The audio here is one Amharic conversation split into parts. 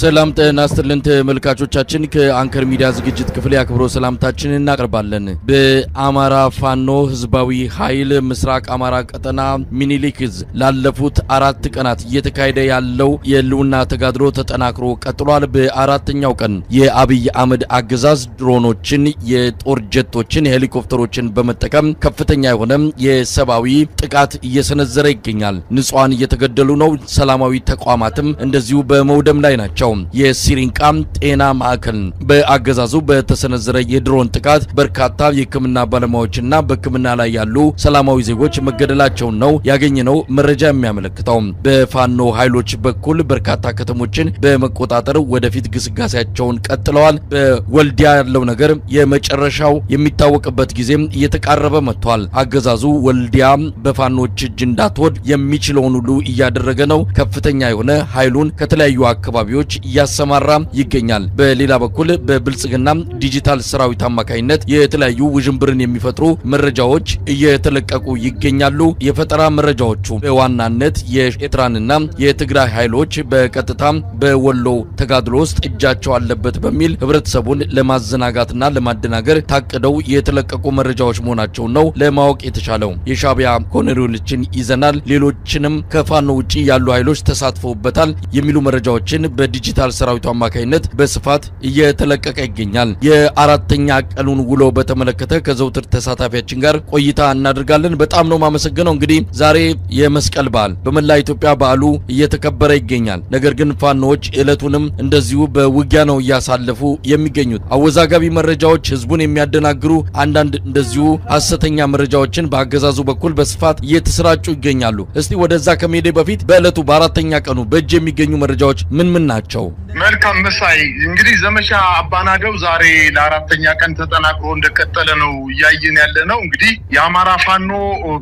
ሰላም ጤና ይስጥልን ተመልካቾቻችን ከአንከር ሚዲያ ዝግጅት ክፍል ያክብሮ ሰላምታችንን እናቀርባለን። በአማራ ፋኖ ህዝባዊ ኃይል ምስራቅ አማራ ቀጠና ሚኒሊክ ዕዝ ላለፉት 4 ቀናት እየተካሄደ ያለው የህልውና ተጋድሎ ተጠናክሮ ቀጥሏል። በአራተኛው ቀን የአብይ አህመድ አገዛዝ ድሮኖችን፣ የጦር ጀቶችን፣ ሄሊኮፕተሮችን በመጠቀም ከፍተኛ የሆነ የሰብአዊ ጥቃት እየሰነዘረ ይገኛል። ንጹሃን እየተገደሉ ነው። ሰላማዊ ተቋማትም እንደዚሁ በመውደም ላይ ናቸው። የሲሪንቃ ጤና ማዕከል በአገዛዙ በተሰነዘረ የድሮን ጥቃት በርካታ የህክምና ባለሙያዎችና በህክምና ላይ ያሉ ሰላማዊ ዜጎች መገደላቸው ነው ያገኘነው መረጃ የሚያመለክተው። በፋኖ ኃይሎች በኩል በርካታ ከተሞችን በመቆጣጠር ወደፊት ግስጋሴያቸውን ቀጥለዋል። በወልዲያ ያለው ነገር የመጨረሻው የሚታወቅበት ጊዜም እየተቃረበ መጥቷል። አገዛዙ ወልዲያ በፋኖች እጅ እንዳትወድ የሚችለውን ሁሉ እያደረገ ነው። ከፍተኛ የሆነ ኃይሉን ከተለያዩ አካባቢዎች እያሰማራ ይገኛል። በሌላ በኩል በብልጽግና ዲጂታል ሰራዊት አማካይነት የተለያዩ ውዥንብርን የሚፈጥሩ መረጃዎች እየተለቀቁ ይገኛሉ። የፈጠራ መረጃዎቹ በዋናነት የኤርትራንና የትግራይ ኃይሎች በቀጥታ በወሎ ተጋድሎ ውስጥ እጃቸው አለበት በሚል ህብረተሰቡን ለማዘናጋትና ለማደናገር ታቅደው የተለቀቁ መረጃዎች መሆናቸው ነው ለማወቅ የተቻለው። የሻቢያ ኮሎኔሎችን ይዘናል፣ ሌሎችንም ከፋኖ ውጪ ያሉ ኃይሎች ተሳትፈውበታል የሚሉ መረጃዎችን በዲጂታል ሰራዊቱ አማካይነት በስፋት እየተለቀቀ ይገኛል። የአራተኛ ቀኑን ውሎ በተመለከተ ከዘውትር ተሳታፊያችን ጋር ቆይታ እናደርጋለን። በጣም ነው ማመሰግነው። እንግዲህ ዛሬ የመስቀል በዓል በመላ ኢትዮጵያ በዓሉ እየተከበረ ይገኛል። ነገር ግን ፋኖዎች ዕለቱንም እንደዚሁ በውጊያ ነው እያሳለፉ የሚገኙት። አወዛጋቢ መረጃዎች፣ ህዝቡን የሚያደናግሩ አንዳንድ እንደዚሁ ሐሰተኛ መረጃዎችን በአገዛዙ በኩል በስፋት እየተሰራጩ ይገኛሉ። እስቲ ወደዛ ከመሄዴ በፊት በዕለቱ በአራተኛ ቀኑ በእጅ የሚገኙ መረጃዎች ምን ናቸው? መልካም መሳይ፣ እንግዲህ ዘመቻ አባናደው ዛሬ ለአራተኛ ቀን ተጠናክሮ እንደቀጠለ ነው እያየን ያለ ነው። እንግዲህ የአማራ ፋኖ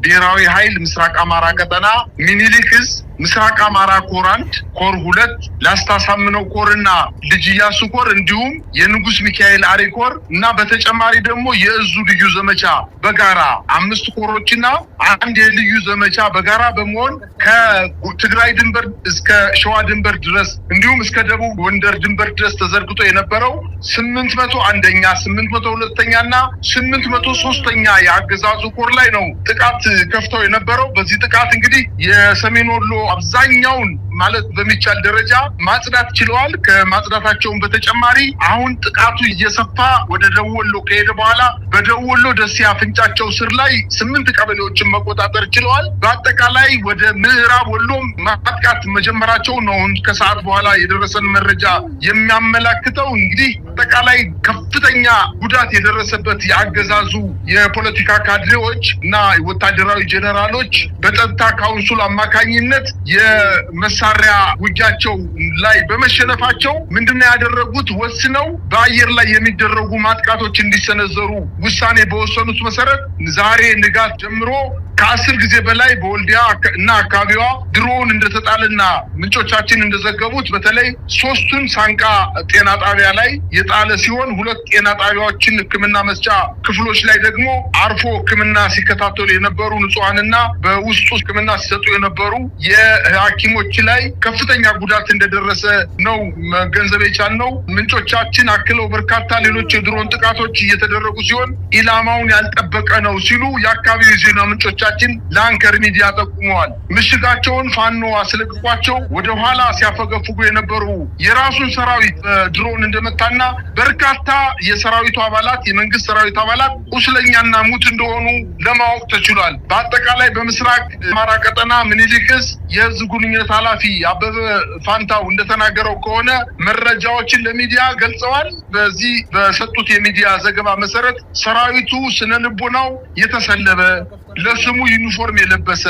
ብሔራዊ ኃይል ምስራቅ አማራ ቀጠና ሚኒሊክ ዕዝ ምስራቅ አማራ ኮር 1 ኮር 2 ላስታሳምነው ኮርና ልጅ ኢያሱ ኮር እንዲሁም የንጉስ ሚካኤል አሪ ኮር እና በተጨማሪ ደግሞ የእዙ ልዩ ዘመቻ በጋራ 5 ኮሮችና አንድ የልዩ ዘመቻ በጋራ በመሆን ከትግራይ ድንበር እስከ ሸዋ ድንበር ድረስ እንዲሁም እስከ ደቡብ ጎንደር ድንበር ድረስ ተዘርግቶ የነበረው 801ኛ 802ኛና 803ኛ የአገዛዙ ኮር ላይ ነው ጥቃት ከፍተው የነበረው። በዚህ ጥቃት እንግዲህ የሰሜን ወሎ አብዛኛውን ማለት በሚቻል ደረጃ ማጽዳት ችለዋል። ከማጽዳታቸውም በተጨማሪ አሁን ጥቃቱ እየሰፋ ወደ ደቡብ ወሎ ከሄደ በኋላ በደቡብ ወሎ ደሴ አፍንጫቸው ስር ላይ 8 ቀበሌዎችን መቆጣጠር ችለዋል። በአጠቃላይ ወደ ምዕራብ ወሎ ማጥቃት መጀመራቸው ነው ከሰዓት በኋላ የደረሰን መረጃ የሚያመላክተው። እንግዲህ አጠቃላይ ከፍተኛ ጉዳት የደረሰበት የአገዛዙ የፖለቲካ ካድሬዎች እና ወታደራዊ ጄኔራሎች በጸጥታ ካውንስል አማካኝነት የመሳሪያ ውጊያቸው ላይ በመሸነፋቸው ምንድነው ያደረጉት? ወስነው በአየር ላይ የሚደረጉ ማጥቃቶች እንዲሰነዘሩ ውሳኔ በወሰኑት መሰረት ዛሬ ንጋት ጀምሮ ከ10 ጊዜ በላይ በወልዲያ እና አካባቢዋ ድሮን እንደተጣለና ምንጮቻችን እንደዘገቡት በተለይ 3ቱን ሳንቃ ጤና ጣቢያ ላይ የጣለ ሲሆን 2 ጤና ጣቢያዎችን ሕክምና መስጫ ክፍሎች ላይ ደግሞ አርፎ ሕክምና ሲከታተሉ የነበሩ ንጹሃንና በውስጡ ሕክምና ሲሰጡ የነበሩ የሐኪሞች ላይ ከፍተኛ ጉዳት እንደደረሰ ነው መገንዘብ የቻልነው። ምንጮቻችን አክለው በርካታ ሌሎች የድሮን ጥቃቶች እየተደረጉ ሲሆን ኢላማውን ያልጠበቀ ነው ሲሉ የአካባቢው ዜና ምንጮቻችን ለአንከር ሚዲያ ጠቁመዋል። ምሽጋቸውን ፋኖ አስለቅቋቸው ወደ ኋላ ሲያፈገፍጉ የነበሩ የራሱን ሰራዊት በድሮን እንደመታና በርካታ የሰራዊቱ አባላት የመንግስት ሰራዊት አባላት ቁስለኛና ሙት እንደሆኑ ለማወቅ ተችሏል። በአጠቃላይ በምስራቅ አማራ ቀጠና ሚኒሊክ ዕዝ የህዝብ ግንኙነት ኃላፊ አበበ ፋንታው እንደተናገረው ከሆነ መረጃዎችን ለሚዲያ ገልጸዋል። በዚህ በሰጡት የሚዲያ ዘገባ መሰረት ሰራዊቱ ስነልቦናው የተሰለበ ለስሙ ዩኒፎርም የለበሰ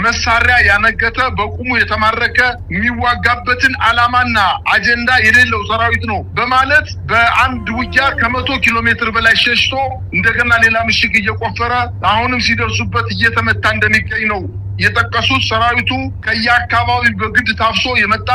መሳሪያ ያነገተ በቁሙ የተማረከ የሚዋጋበትን ዓላማና አጀንዳ የሌለው ሰራዊት ነው በማለት በአንድ ውጊያ ከ100 ኪሎ ሜትር በላይ ሸሽቶ እንደገና ሌላ ምሽግ እየቆፈረ አሁንም ሲደርሱበት እየተመታ እንደሚገኝ ነው የጠቀሱት። ሰራዊቱ ከየአካባቢው በግድ ታፍሶ የመጣ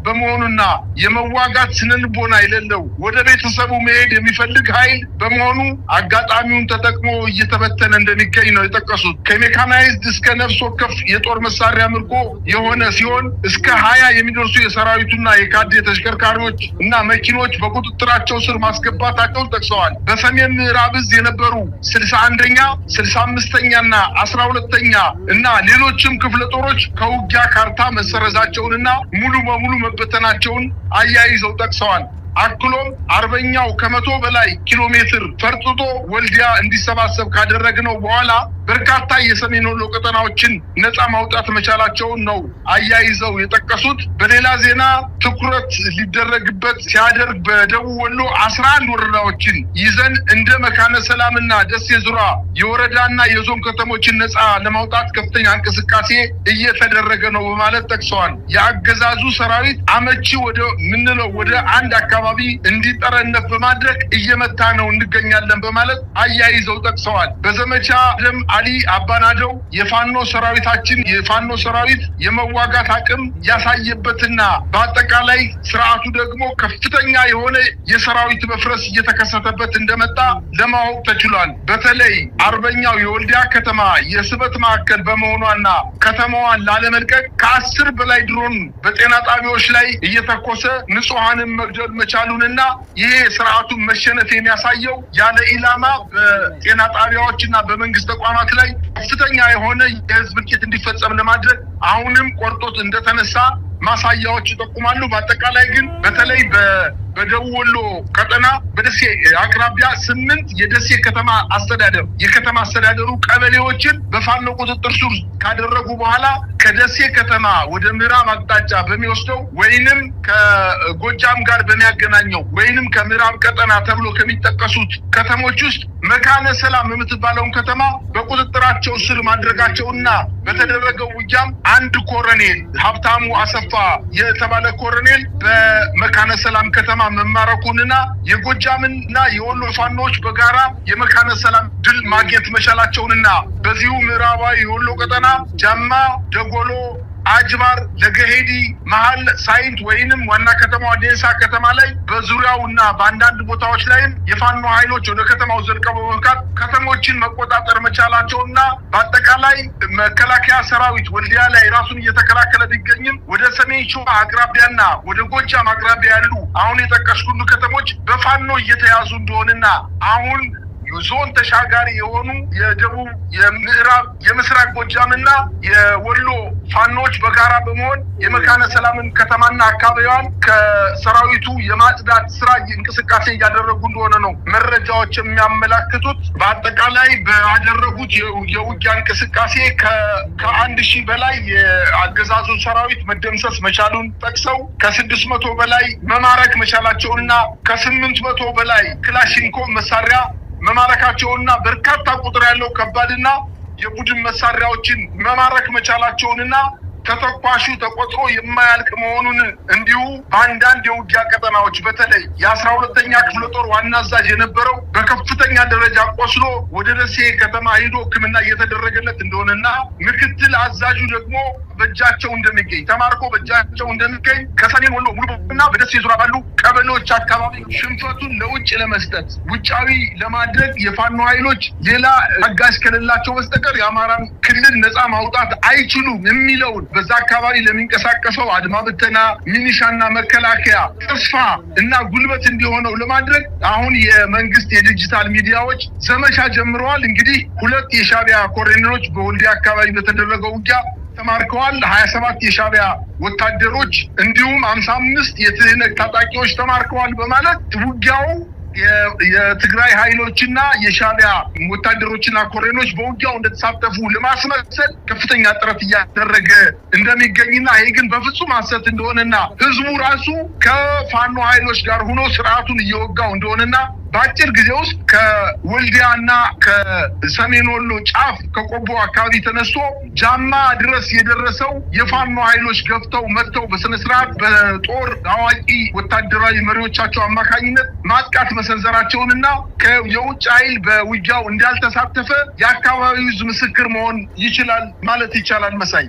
በመሆኑና የመዋጋት ስነልቦና የሌለው ወደ ቤተሰቡ መሄድ የሚፈልግ ኃይል በመሆኑ አጋጣሚውን ተጠቅሞ እየተበተነ እንደሚገኝ ነው የጠቀሱት። ከሜካናይዝድ እስከ ነፍስ ወከፍ የጦር መሳሪያ ምርኮ የሆነ ሲሆን እስከ 20 የሚደርሱ የሰራዊቱና የካድሬ ተሽከርካሪዎች እና መኪኖች በቁጥጥራቸው ስር ማስገባታቸውን ጠቅሰዋል። በሰሜን ምዕራብ እዝ የነበሩ 61ኛ 65ኛና 12ኛ እና ሌሎችም ክፍለ ጦሮች ከውጊያ ካርታ መሰረዛቸውንና ሙሉ በሙሉ መበተናቸውን አያይዘው ጠቅሰዋል። አክሎም አርበኛው ከ100 በላይ ኪሎ ሜትር ፈርጥጦ ወልዲያ እንዲሰባሰብ ካደረግነው በኋላ በርካታ የሰሜን ወሎ ቀጠናዎችን ነፃ ማውጣት መቻላቸውን ነው አያይዘው የጠቀሱት። በሌላ ዜና ትኩረት ሊደረግበት ሲያደርግ በደቡብ ወሎ 11 ወረዳዎችን ይዘን እንደ መካነ ሰላምና ደሴ ዙሪያ የወረዳና የዞን ከተሞችን ነፃ ለማውጣት ከፍተኛ እንቅስቃሴ እየተደረገ ነው በማለት ጠቅሰዋል። የአገዛዙ ሰራዊት አመቺ ወደ ምንለው ወደ አንድ አካባቢ እንዲጠረነፍ በማድረግ እየመታ ነው እንገኛለን በማለት አያይዘው ጠቅሰዋል። በዘመቻ ደም አሊ አባናደው የፋኖ ሰራዊት የመዋጋት አቅም ያሳየበትና በአጠቃላይ ስርዓቱ ደግሞ ከፍተኛ የሆነ የሰራዊት መፍረስ እየተከሰተበት እንደመጣ ለማወቅ ተችሏል። በተለይ አርበኛው የወልዲያ ከተማ የስበት ማዕከል በመሆኗና ከተማዋን ላለመልቀቅ ከ10 በላይ ድሮን በጤና ጣቢያዎች ላይ እየተኮሰ ንጹሃንን መግደል መቻሉንና ይሄ ስርዓቱን መሸነፍ የሚያሳየው ያለ ኢላማ በጤና ጣቢያዎችና በመንግስት ተቋማት ላይ ከፍተኛ የሆነ የህዝብ እልቂት እንዲፈጸም ለማድረግ አሁንም ቆርጦት እንደተነሳ ማሳያዎች ይጠቁማሉ። በአጠቃላይ ግን በተለይ በደቡብ ወሎ ቀጠና በደሴ አቅራቢያ 8 የደሴ ከተማ አስተዳደሩ ቀበሌዎችን በፋኖ ቁጥጥር ስር ካደረጉ በኋላ ከደሴ ከተማ ወደ ምዕራብ አቅጣጫ በሚወስደው ወይንም ከጎጃም ጋር በሚያገናኘው ወይንም ከምዕራብ ቀጠና ተብሎ ከሚጠቀሱት ከተሞች ውስጥ መካነ ሰላም የምትባለውን ከተማ በቁጥጥራቸው ስር ማድረጋቸውና በተደረገው ውጊያም አንድ ኮሎኔል ሀብታሙ አሰፋ የተባለ ኮሎኔል በመካነ ሰላም ከተማ መማረኩንና የጎጃምና የወሎ ፋኖች በጋራ የመካነ ሰላም ድል ማግኘት መቻላቸውንና በዚሁ ምዕራባዊ የወሎ ቀጠና ጃማ፣ ደጎሎ፣ አጅባር፣ ለገሄዲ፣ መሃል ሳይንት ወይንም ዋና ከተማዋ ዴንሳ ከተማ ላይ በዙሪያውና በአንዳንድ ቦታዎች ላይም የፋኖ ኃይሎች ወደ ከተማው ዘልቀው በመግባት ከተሞችን መቆጣጠር መቻላቸውና በአጠቃላይ መከላከያ ሰራዊት ወልዲያ ላይ ራሱን እየተከላከለ ቢገኝም ወደ ሰሜን ሸዋ አቅራቢያና ወደ ጎጃም አቅራቢያ ያሉ አሁን የጠቀስኩት ከተሞች በፋኖ እየተያዙ እንደሆነና አሁን ዞን ተሻጋሪ የሆኑ የደቡብ፣ የምዕራብ፣ የምስራቅ ጎጃምና የወሎ ፋኖች በጋራ በመሆን የመካነ ሰላምን ከተማና አካባቢዋን ከሰራዊቱ የማጽዳት ስራ እንቅስቃሴ እያደረጉ እንደሆነ ነው መረጃዎች የሚያመላክቱት። በአጠቃላይ ባደረጉት የውጊያ እንቅስቃሴ ከ1000 በላይ የአገዛዙ ሰራዊት መደምሰስ መቻሉን ጠቅሰው ከ600 በላይ መማረክ መቻላቸውና ከ800 በላይ ክላሽንኮቭ መሳሪያ መማረካቸውና በርካታ ቁጥር ያለው ከባድና የቡድን መሳሪያዎችን መማረክ መቻላቸውንና ተተኳሹ ተቆጥሮ የማያልቅ መሆኑን እንዲሁ በአንዳንድ የውጊያ ቀጠናዎች በተለይ የ12ኛ ክፍለ ጦር ዋና አዛዥ የነበረው በከፍተኛ ደረጃ ቆስሎ ወደ ደሴ ከተማ ሄዶ ሕክምና እየተደረገለት እንደሆነና ምክትል አዛዡ ደግሞ በእጃቸው እንደሚገኝ ተማርኮ በእጃቸው እንደሚገኝ ከሰሜን ወሎ ሙሉና በደሴ ዙሪያ ባሉ ቀበሌዎች አካባቢ ሽንፈቱን ለውጭ ለመስጠት ውጫዊ ለማድረግ የፋኖ ኃይሎች ሌላ አጋዥ ከሌላቸው በስተቀር የአማራን ክልል ነፃ ማውጣት አይችሉም የሚለውን በዛ አካባቢ ለሚንቀሳቀሰው አድማ ብተና፣ ሚኒሻና መከላከያ ተስፋ እና ጉልበት እንዲሆነው ለማድረግ አሁን የመንግስት የዲጂታል ሚዲያዎች ዘመቻ ጀምረዋል። እንግዲህ 2 የሻዕቢያ ኮሎኔሎች በወልዲያ አካባቢ በተደረገው ውጊያ ተማርከዋል። 27 የሻዕቢያ ወታደሮች እንዲሁም 55 የትህነግ ታጣቂዎች ተማርከዋል በማለት ውጊያው የትግራይ ኃይሎችና የሻዕቢያ ወታደሮችና ኮሎኔሎች በውጊያው እንደተሳተፉ ለማስመሰል ከፍተኛ ጥረት እያደረገ እንደሚገኝና ይሄ ግን በፍጹም ሐሰት እንደሆነና ህዝቡ ራሱ ከፋኖ ኃይሎች ጋር ሆኖ ስርዓቱን እየወጋው እንደሆነና በአጭር ጊዜ ውስጥ ከወልዲያና ከሰሜን ወሎ ጫፍ ከቆቦ አካባቢ ተነስቶ ጃማ ድረስ የደረሰው የፋኖ ኃይሎች ገፍተው መጥተው በስነስርዓት በጦር አዋቂ ወታደራዊ መሪዎቻቸው አማካኝነት ማጥቃት መሰንዘራቸውንና የውጭ ኃይል በውጊያው እንዳልተሳተፈ የአካባቢው ህዝብ ምስክር መሆን ይችላል ማለት ይቻላል። መሳይ